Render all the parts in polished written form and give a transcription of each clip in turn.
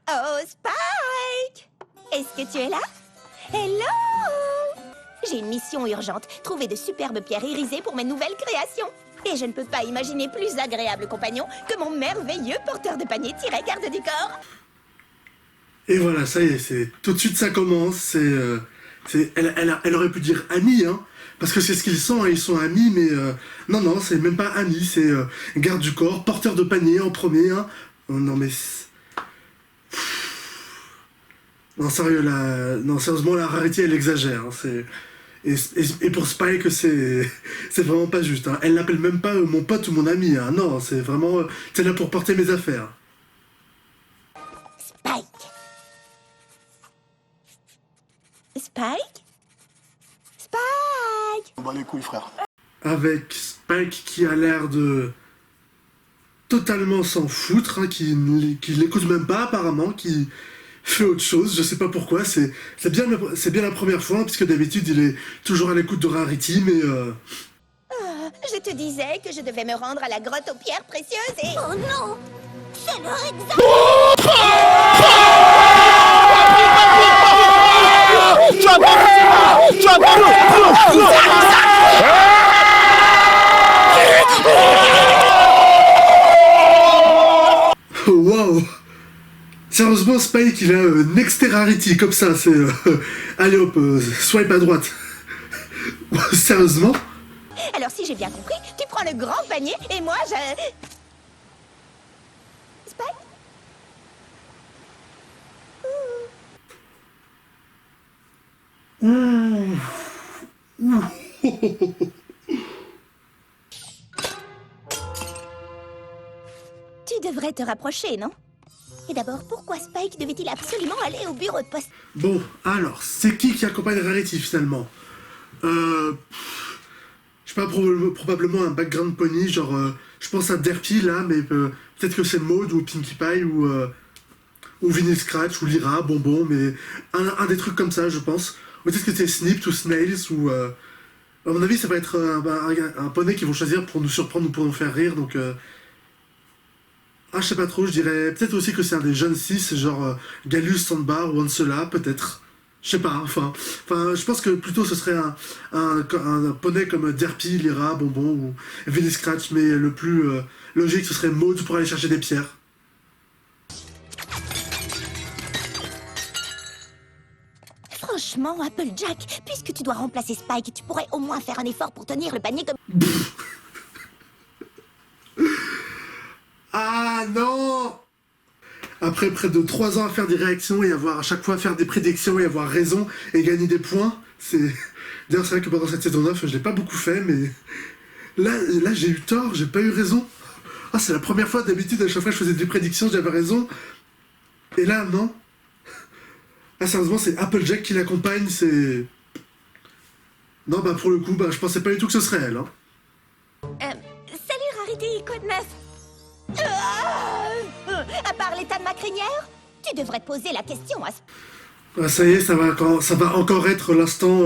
Oh, Spike! Est-ce que tu es là? Hello! J'ai une mission urgente. Trouver de superbes pierres irisées pour mes nouvelles créations. Et je ne peux pas imaginer plus agréable compagnon que mon merveilleux porteur de panier tiré garde du corps. Et voilà, ça y est, c'est tout de suite ça commence. Elle aurait pu dire ami, hein, parce que c'est ce qu'ils sont, hein, ils sont amis, mais non, c'est même pas ami, c'est garde du corps, porteur de panier en premier. Hein. Oh, non mais non sérieux, non sérieusement la Rarity elle exagère. Hein, et pour Spike c'est vraiment pas juste. Hein. Elle l'appelle même pas mon pote ou mon ami. Hein. Non, c'est vraiment c'est là pour porter mes affaires. Spike? Spike? On bat les couilles, frère. Avec Spike qui a l'air de totalement s'en foutre, hein, qui l'écoute même pas apparemment, qui fait autre chose, je sais pas pourquoi, c'est bien la première fois, hein, puisque d'habitude il est toujours à l'écoute de Rarity, mais Je te disais que je devais me rendre à la grotte aux pierres précieuses et... Oh non! C'est leur examen! Waouh! Sérieusement, Spike, il a Next Rarity, comme ça, c'est... allez hop, swipe à droite. Sérieusement? Alors si j'ai bien compris, tu prends le grand panier et moi je... Spike? Tu devrais te rapprocher, non? Et d'abord, pourquoi Spike devait-il absolument aller au bureau de poste? Bon, alors, c'est qui accompagne Rarity, finalement? Je sais pas, probablement un background pony, genre... je pense à Derpy, là, mais peut-être que c'est Maud, ou Pinkie Pie, ou Vinyl Scratch, ou Lyra, Bonbon, mais un des trucs comme ça, je pense. Ou peut-être que c'est Snipped, ou Snails, ou... à mon avis, ça va être un poney qu'ils vont choisir pour nous surprendre ou pour nous faire rire, donc... Ah, je sais pas trop, je dirais peut-être aussi que c'est un des jeunes 6, genre Galus, Sandbar ou Ansela, peut-être. Je sais pas, enfin, je pense que plutôt ce serait un poney comme Derpy, Lyra, Bonbon ou Vinyl Scratch, mais le plus logique ce serait Maud pour aller chercher des pierres. Franchement, Applejack, puisque tu dois remplacer Spike, tu pourrais au moins faire un effort pour tenir le panier comme... Ah non! Après près de 3 ans à faire des réactions et à chaque fois faire des prédictions et avoir raison et gagner des points, c'est... D'ailleurs c'est vrai que pendant cette saison 9 je l'ai pas beaucoup fait, mais... Là j'ai eu tort, j'ai pas eu raison. Ah, c'est la première fois, d'habitude à chaque fois que je faisais des prédictions j'avais raison. Et là non. Ah sérieusement c'est Applejack qui l'accompagne, c'est... Non bah pour le coup, je pensais pas du tout que ce serait elle, hein. Salut Rarity, quoi de neuf? À part l'état de ma crinière, tu devrais te poser la question à... Ah, ça y est, ça va encore être l'instant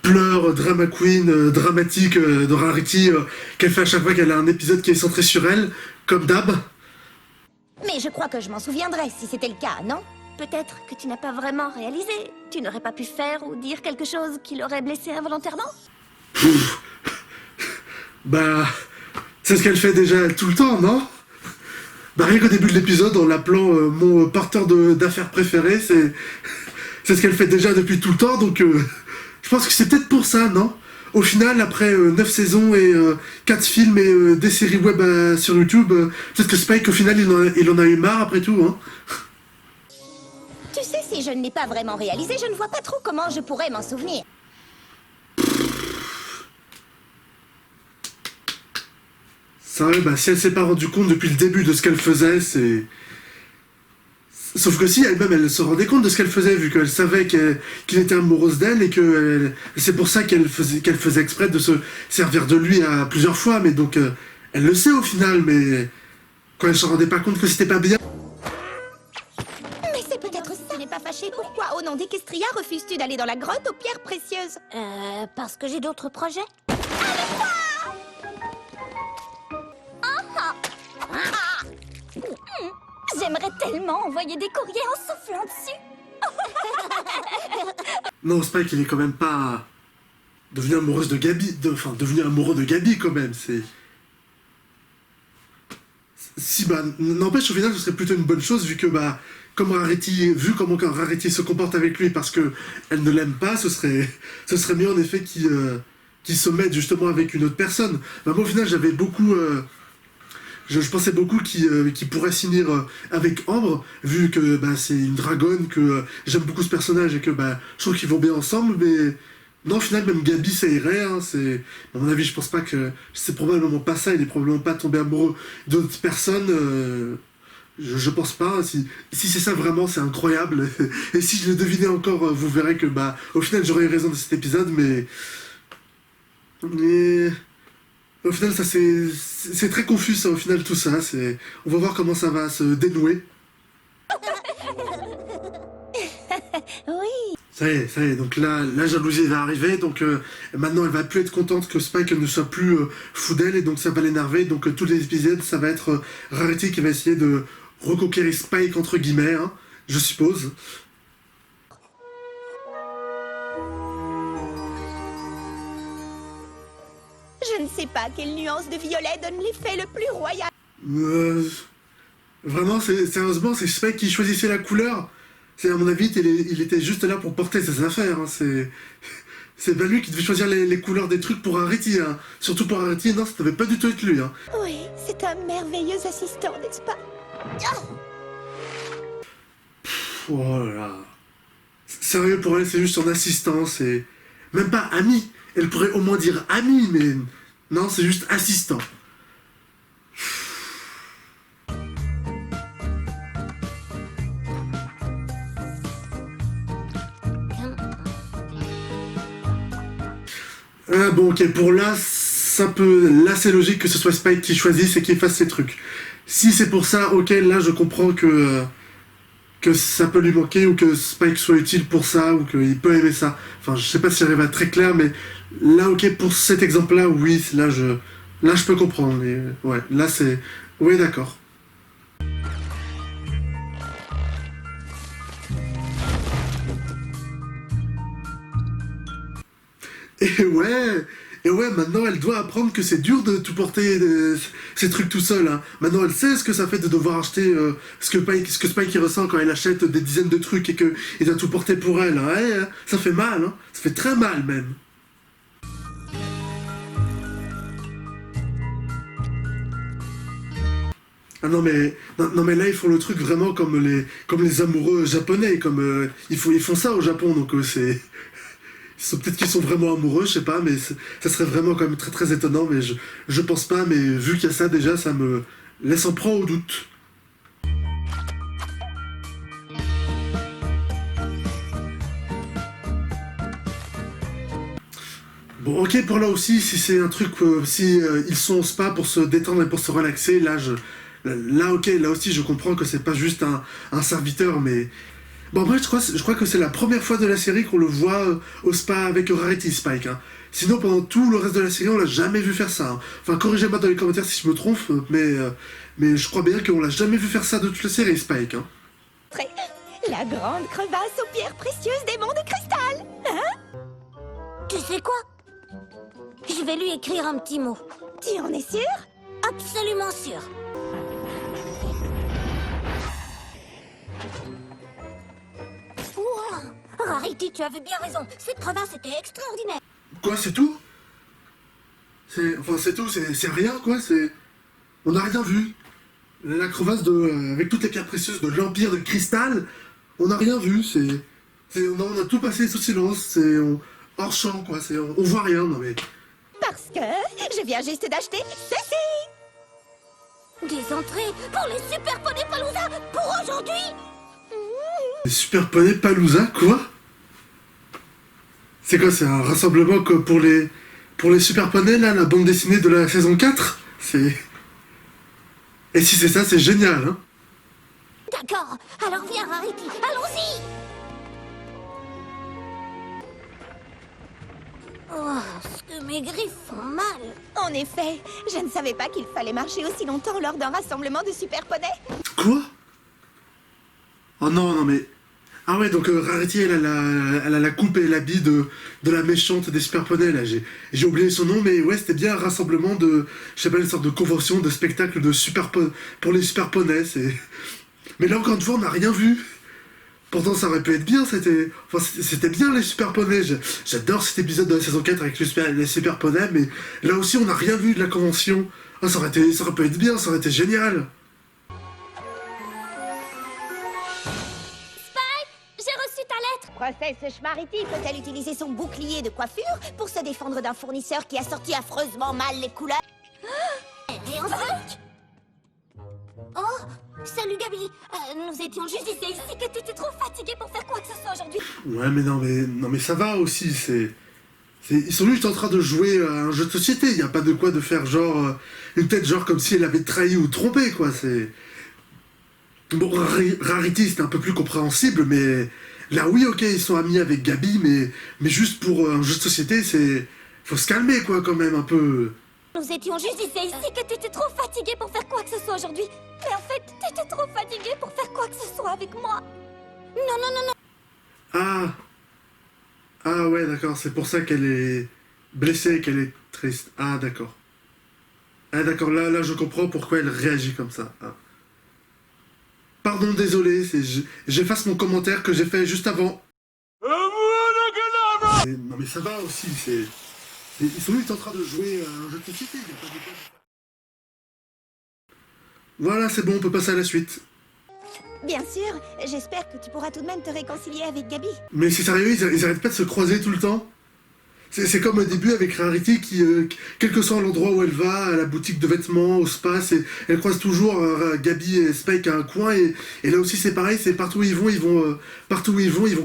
pleurs, drama queen, dramatique de Rarity qu'elle fait à chaque fois qu'elle a un épisode qui est centré sur elle, comme d'hab. Mais je crois que je m'en souviendrai si c'était le cas, non? Peut-être que tu n'as pas vraiment réalisé. Tu n'aurais pas pu faire ou dire quelque chose qui l'aurait blessé involontairement? C'est ce qu'elle fait déjà tout le temps, non? Rien qu'au début de l'épisode, en l'appelant mon porteur d'affaires préféré, c'est ce qu'elle fait déjà depuis tout le temps, donc je pense que c'est peut-être pour ça, non? Au final, après 9 saisons et 4 films et des séries web sur YouTube, peut-être que Spike, au final, il en a eu marre après tout, hein? Tu sais, si je ne l'ai pas vraiment réalisé, je ne vois pas trop comment je pourrais m'en souvenir. C'est vrai, si elle s'est pas rendue compte depuis le début de ce qu'elle faisait, c'est... Sauf que si, elle-même, elle se rendait compte de ce qu'elle faisait, vu qu'elle savait qu'il était amoureuse d'elle, et que c'est pour ça qu'elle faisait exprès de se servir de lui à plusieurs fois, mais donc, elle le sait au final, mais quand elle se rendait pas compte que c'était pas bien... Mais c'est peut-être ça. Tu n'es pas fâché, pourquoi, au nom d'Equestria, refuses-tu d'aller dans la grotte aux pierres précieuses? Parce que j'ai d'autres projets. J'aimerais tellement vraiment envoyer des courriers en soufflant dessus. Non, Spike, il est quand même pas devenu amoureuse de Gabi, enfin, devenu amoureux de Gabi quand même, c'est... Si, bah, n'empêche, au final, ce serait plutôt une bonne chose, vu que, bah, vu comment Rarity se comporte avec lui parce que elle ne l'aime pas, ce serait mieux, en effet, qu'il se mette, justement, avec une autre personne. Bah, moi, au final, j'avais beaucoup... Je pensais beaucoup qu'il pourrait s'unir avec Ambre, vu que bah, c'est une dragonne, que j'aime beaucoup ce personnage et que bah, je trouve qu'ils vont bien ensemble, mais non, au final, même Gabi, ça irait. Hein, à mon avis, je pense pas que... C'est probablement pas ça, il est probablement pas tombé amoureux d'autres personnes. Je pense pas. Si c'est ça vraiment, c'est incroyable. Et si je le devinais encore, vous verrez que bah, au final, j'aurais eu raison de cet épisode, mais... Au final, ça c'est très confus, ça, au final, tout ça. On va voir comment ça va se dénouer. Oui. Ça y est, donc là, la jalousie va arriver, donc maintenant elle va plus être contente que Spike ne soit plus fou d'elle, et donc ça va l'énerver, donc tous les épisodes, ça va être Rarity qui va essayer de reconquérir Spike, entre guillemets, hein, je suppose. Je ne sais pas quelle nuance de violet donne l'effet le plus royal. Vraiment, sérieusement, c'est Spike qui choisissait la couleur. À mon avis, il était juste là pour porter ses affaires. Hein. C'est pas lui qui devait choisir les couleurs des trucs pour Rarity. Hein. Surtout pour Rarity, non, ça devait pas du tout être lui. Hein. Oui, c'est un merveilleux assistant, n'est-ce pas? Oh là là. Sérieux, pour elle, c'est juste son assistant. C'est même pas ami. Elle pourrait au moins dire ami, mais non, c'est juste assistant. Ah bon, ok, pour là, là c'est logique que ce soit Spike qui choisisse et qui fasse ses trucs. Si c'est pour ça, ok, là je comprends que ça peut lui manquer, ou que Spike soit utile pour ça, ou qu'il peut aimer ça. Enfin, je sais pas si j'arrive à être très clair, mais là, ok, pour cet exemple-là, oui, là je peux comprendre. Mais ouais, là c'est... Oui, d'accord. Et ouais, maintenant elle doit apprendre que c'est dur de tout porter ces trucs tout seul. Hein. Maintenant elle sait ce que ça fait de devoir acheter ce que Spike il ressent quand elle achète des dizaines de trucs et qu'il doit tout porter pour elle. Hein. Ouais, ça fait mal, hein. Ça fait très mal même. Ah non mais là ils font le truc vraiment comme les amoureux japonais, comme ils font ça au Japon, donc peut-être qu'ils sont vraiment amoureux, je sais pas, mais ça serait vraiment quand même très très étonnant, mais je pense pas, mais vu qu'il y a ça déjà, ça me laisse en proie au doute. Bon, ok, pour là aussi, si c'est un truc, ils sont au spa pour se détendre et pour se relaxer, là ok, là aussi je comprends que c'est pas juste un serviteur, mais... Bon, après, je crois que c'est la première fois de la série qu'on le voit au spa avec Rarity, Spike. Hein. Sinon, pendant tout le reste de la série, on l'a jamais vu faire ça. Hein. Enfin, corrigez-moi dans les commentaires si je me trompe, mais je crois bien qu'on l'a jamais vu faire ça de toute la série, Spike. Hein. La grande crevasse aux pierres précieuses des monts de cristal. Hein? Tu sais quoi? Je vais lui écrire un petit mot. Tu en es sûr? Absolument sûr. Wow. Rarity, tu avais bien raison. Cette crevasse était extraordinaire. Quoi, c'est tout? C'est tout, c'est rien, quoi, On n'a rien vu. La crevasse avec toutes les pierres précieuses de l'Empire de Cristal, on n'a rien vu, on a tout passé sous silence, hors champ, quoi, on voit rien, non mais... Parce que je viens juste d'acheter ceci. Des entrées pour les Super Poney Palooza pour aujourd'hui. Les Super Poney Palooza, quoi? C'est quoi, c'est un rassemblement pour les Super Poney, là, la bande dessinée de la saison 4? Et si c'est ça, c'est génial, hein? D'accord, alors viens Rarity, allons-y. Oh, ce que mes griffes font mal. En effet, je ne savais pas qu'il fallait marcher aussi longtemps lors d'un rassemblement de super poneys. Quoi? Oh non, non mais... Ah ouais, donc Rarity, elle a la coupe et l'habit de la méchante des super poneys, là. J'ai oublié son nom, mais ouais, c'était bien un rassemblement de... Je sais pas, une sorte de convention, de spectacle de pour les super poneys, c'est... Mais là, encore une fois, on n'a rien vu. Pourtant, ça aurait pu être bien, c'était bien les super poneys. J'adore cet épisode de la saison 4 avec les super poneys, mais là aussi, on n'a rien vu de la convention. Ah, ça aurait pu être bien, ça aurait été génial. J'ai reçu ta lettre. Princesse Schmarity peut-elle utiliser son bouclier de coiffure pour se défendre d'un fournisseur qui a sorti affreusement mal les couleurs? Et ensuite... Oh, salut Gabi. Nous étions juste ici que t'étais trop fatiguée pour faire quoi que ce soit aujourd'hui. Ouais, mais non, mais ça va aussi, ils sont juste en train de jouer à un jeu de société, il n'y a pas de quoi de faire genre... une tête genre comme si elle avait trahi ou trompé, quoi, c'est... Bon, Rarity, c'était un peu plus compréhensible, mais... Là, oui, ok, ils sont amis avec Gabi, mais juste pour un jeu de société, c'est... Faut se calmer, quoi, quand même, un peu... Nous étions juste ici que t'étais trop fatiguée pour faire quoi que ce soit aujourd'hui. Mais en fait, t'étais trop fatiguée pour faire quoi que ce soit avec moi. Non. Ah ouais, d'accord, c'est pour ça qu'elle est blessée, qu'elle est triste. Ah, d'accord. Ah, d'accord, là, je comprends pourquoi elle réagit comme ça. Ah. Pardon, désolé, j'efface mon commentaire que j'ai fait juste avant. Non mais ça va aussi, ils sont juste en train de jouer à un jeu de société, il y a pas de quoi. Voilà, c'est bon, on peut passer à la suite. Bien sûr, j'espère que tu pourras tout de même te réconcilier avec Gabi. Mais c'est sérieux, ils arrêtent pas de se croiser tout le temps. C'est comme au début avec Rarity qui, quel que soit l'endroit où elle va, à la boutique de vêtements, au spa, elle croise toujours Gabi et Spike à un coin, et là aussi c'est pareil, c'est partout où ils vont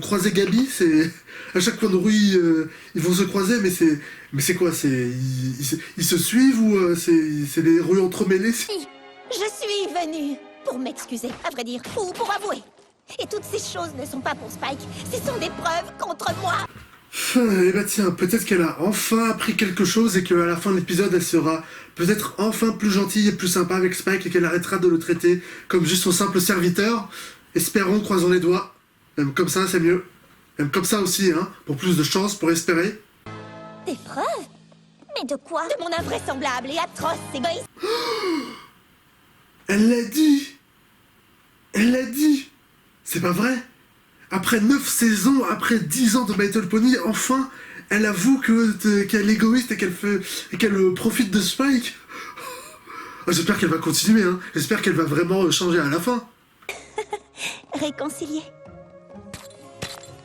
croiser Gabi, à chaque coin de rue ils vont se croiser, mais c'est quoi, ils se suivent ou c'est des rues entremêlées? Je suis venue pour m'excuser, à vrai dire, ou pour avouer. Et toutes ces choses ne sont pas pour Spike, ce sont des preuves contre moi. Eh bah tiens, peut-être qu'elle a enfin appris quelque chose et qu'à la fin de l'épisode, elle sera peut-être enfin plus gentille et plus sympa avec Spike et qu'elle arrêtera de le traiter comme juste son simple serviteur. Espérons, croisons les doigts. Même comme ça, c'est mieux. Même comme ça aussi, hein, pour plus de chance, pour espérer. Des preuves? Mais de quoi? De mon invraisemblable et atroce égoïsme. Elle l'a dit! Elle l'a dit! C'est pas vrai? Après 9 saisons, après 10 ans de My Little Pony, enfin, elle avoue qu'elle est égoïste et qu'elle profite de Spike. Oh, j'espère qu'elle va continuer, hein. J'espère qu'elle va vraiment changer à la fin. Réconcilier.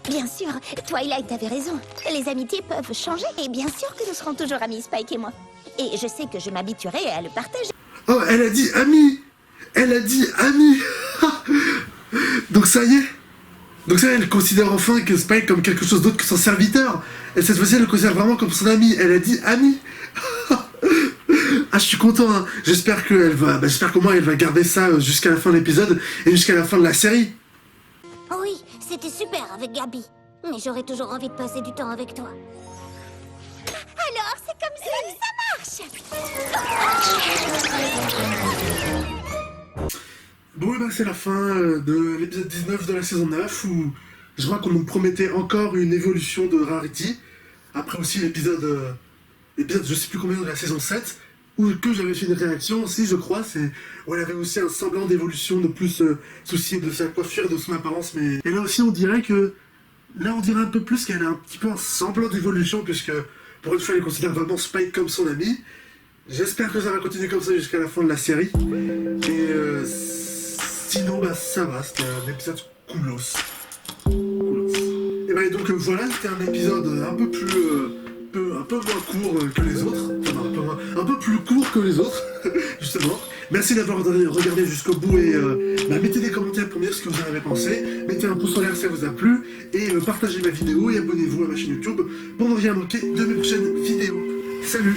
Bien sûr, Twilight avait raison. Les amitiés peuvent changer et bien sûr que nous serons toujours amis, Spike et moi. Et je sais que je m'habituerai à le partager. Oh, elle a dit ami! Elle a dit ami! Donc ça y est! Donc ça, elle considère enfin que Spike comme quelque chose d'autre que son serviteur. Et cette fois-ci, elle le considère vraiment comme son ami. Elle a dit ami. Ah, je suis content, hein. J'espère qu'au moins elle va garder ça jusqu'à la fin de l'épisode et jusqu'à la fin de la série. Oh oui, c'était super avec Gabi. Mais j'aurais toujours envie de passer du temps avec toi. Alors, c'est comme ça que ça marche. Bon, et ben c'est la fin de l'épisode 19 de la saison 9 où je crois qu'on nous promettait encore une évolution de Rarity. Après aussi l'épisode je sais plus combien de la saison 7 où que j'avais fait une réaction aussi, je crois, où elle avait aussi un semblant d'évolution, de plus soucier de sa coiffure et de son apparence. Mais et là aussi on dirait un peu plus qu'elle a un petit peu un semblant d'évolution puisque pour une fois elle considère vraiment Spike comme son ami. J'espère que ça va continuer comme ça jusqu'à la fin de la série. Et sinon, bah ça va, c'était un épisode coolos. Et bah donc voilà, c'était un épisode un peu moins court que les autres. Enfin, un peu plus court que les autres, justement. Merci d'avoir regardé jusqu'au bout et mettez des commentaires pour me dire ce que vous en avez pensé. Mettez un pouce en l'air si ça vous a plu. Et partagez ma vidéo et abonnez-vous à ma chaîne YouTube pour ne rien manquer de mes prochaines vidéos. Salut!